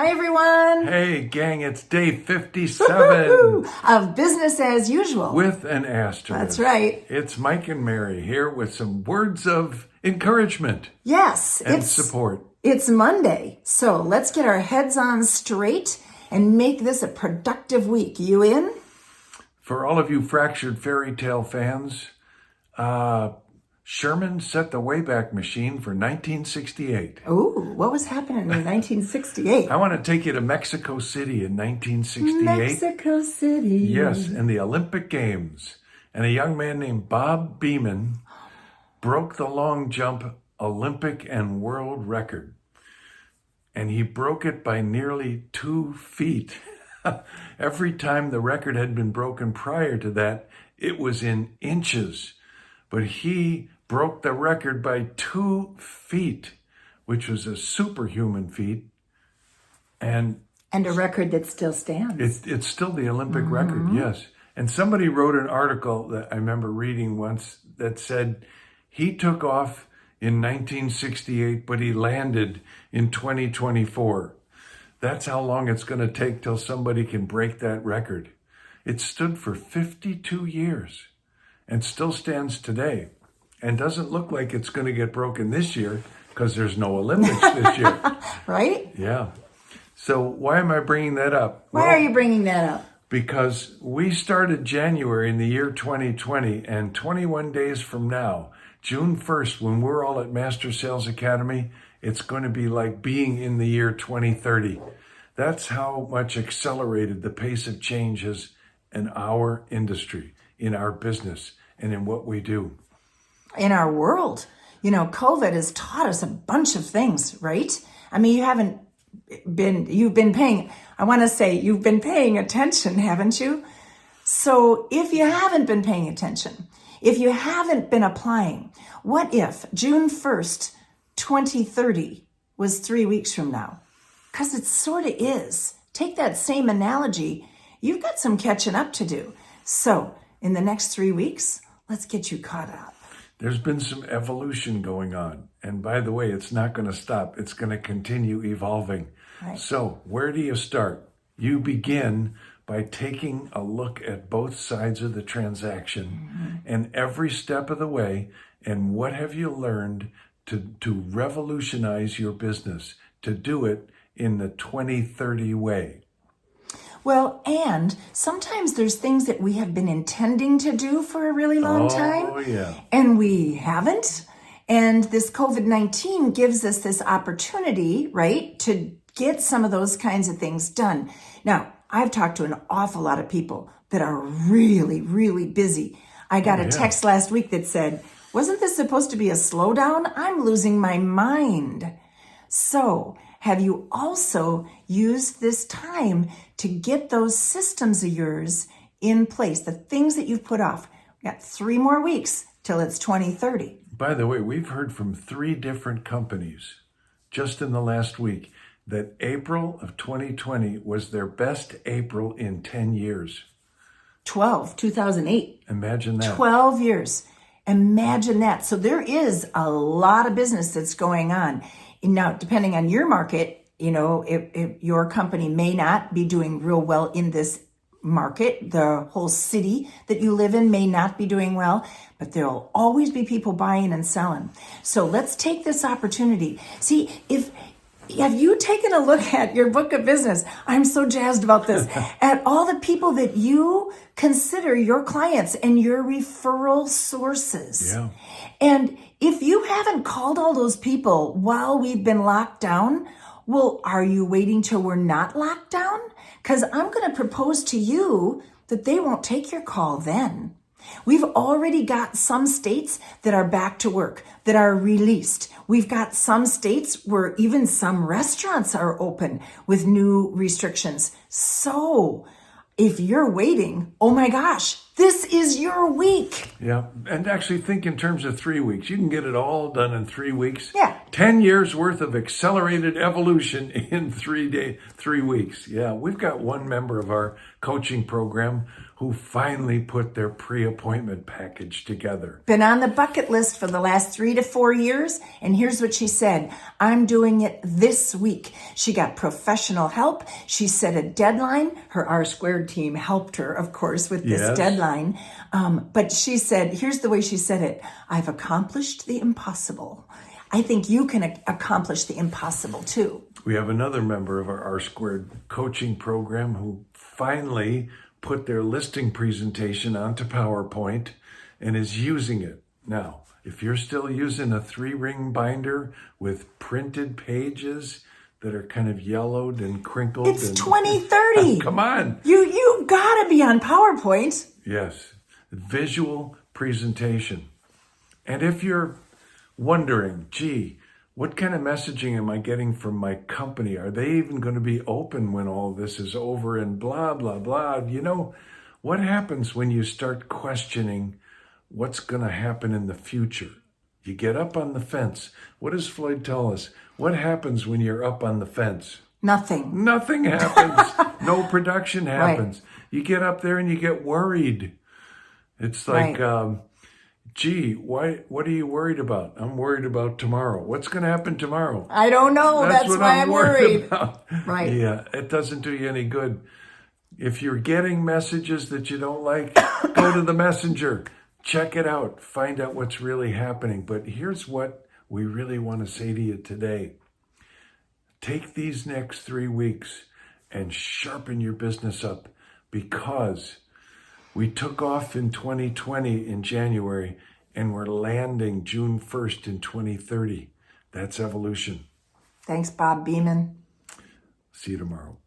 Hi, everyone. Hey, gang, it's day 57 of Business as Usual. with an asterisk. That's right. It's Mike and Mary here with some words of encouragement. Yes. And support. It's Monday, so let's get our heads on straight and make this a productive week. You in? For all of you fractured fairy tale fans, Sherman set the Wayback Machine for 1968. Ooh, what was happening in 1968? I want to take you to Mexico City in 1968. Mexico City. Yes, in the Olympic Games. And a young man named Bob Beamon broke the long jump Olympic and world record. And he broke it by nearly 2 feet. Every time the record had been broken prior to that, it was in inches. But he broke the record by 2 feet, which was a superhuman feat. And a record that still stands. It's still the Olympic record, yes. And somebody wrote an article that I remember reading once that said he took off in 1968, but he landed in 2024. That's how long it's going to take till somebody can break that record. It stood for 52 years and still stands today, and doesn't look like it's going to get broken this year because there's no Olympics this year. Right? Yeah. So why am I bringing that up? Why are you bringing that up? Because we started January in the year 2020, and 21 days from now, June 1st, when we're all at Master Sales Academy, it's going to be like being in the year 2030. That's how much accelerated the pace of change is in our industry, in our business, and in what we do. In our world. You know, COVID has taught us a bunch of things, right? I mean, you've been paying attention, haven't you? So if you haven't been paying attention, if you haven't been applying, what if June 1st, 2030 was 3 weeks from now? Because it sort of is. Take that same analogy. You've got some catching up to do. So in the next 3 weeks, let's get you caught up. There's been some evolution going on. And by the way, it's not going to stop. It's going to continue evolving. Right. So where do you start? You begin by taking a look at both sides of the transaction and every step of the way. And what have you learned to revolutionize your business, to do it in the 2030 way? Well, and sometimes there's things that we have been intending to do for a really long time, and we haven't. And this COVID-19 gives us this opportunity, right, to get some of those kinds of things done. Now, I've talked to an awful lot of people that are really, really busy. I got a text last week that said, wasn't this supposed to be a slowdown? I'm losing my mind. So, have you also used this time to get those systems of yours in place, the things that you've put off? We've got 3 more weeks till it's 2030. By the way, we've heard from 3 different companies just in the last week that April of 2020 was their best April in 10 years. 2008. Imagine that. 12 years. Imagine that. So there is a lot of business that's going on. Now, depending on your market, you know, if your company may not be doing real well in this market, the whole city that you live in may not be doing well, but there'll always be people buying and selling. So let's take this opportunity. See, have you taken a look at your book of business? I'm so jazzed about this. At all the people that you consider your clients and your referral sources. Yeah. And if you haven't called all those people while we've been locked down, well, are you waiting till we're not locked down? Because I'm going to propose to you that they won't take your call then. We've already got some states that are back to work, that are released. We've got some states where even some restaurants are open with new restrictions. So if you're waiting, oh my gosh, this is your week. Yeah, and actually think in terms of 3 weeks. You can get it all done in 3 weeks. Yeah. 10 years worth of accelerated evolution in 3 weeks. Yeah, we've got one member of our coaching program who finally put their pre-appointment package together. Been on the bucket list for the last 3 to 4 years. And here's what she said. I'm doing it this week. She got professional help. She set a deadline. Her R Squared team helped her, of course, with this deadline. But she said, here's the way she said it. I've accomplished the impossible. I think you can accomplish the impossible too. We have another member of our R Squared coaching program who finally put their listing presentation onto PowerPoint and is using it. Now, if you're still using a 3-ring binder with printed pages that are kind of yellowed and crinkled. It's 2030. Come on. You gotta be on PowerPoint. Yes. Visual presentation. And if you're wondering, gee, what kind of messaging am I getting from my company? Are they even going to be open when all this is over and blah, blah, blah? You know, what happens when you start questioning what's going to happen in the future? You get up on the fence. What does Floyd tell us? What happens when you're up on the fence? Nothing. Nothing happens. No production happens. Right. You get up there and you get worried. It's like, gee, what are you worried about? I'm worried about tomorrow. What's going to happen tomorrow? I don't know. That's what why I'm worried. About. Right. Yeah, it doesn't do you any good. If you're getting messages that you don't like, go to the messenger. Check it out. Find out what's really happening. But here's what we really want to say to you today. Take these next 3 weeks and sharpen your business up, because we took off in 2020 in January and we're landing June 1st in 2030. That's evolution. Thanks, Bob Beeman. See you tomorrow.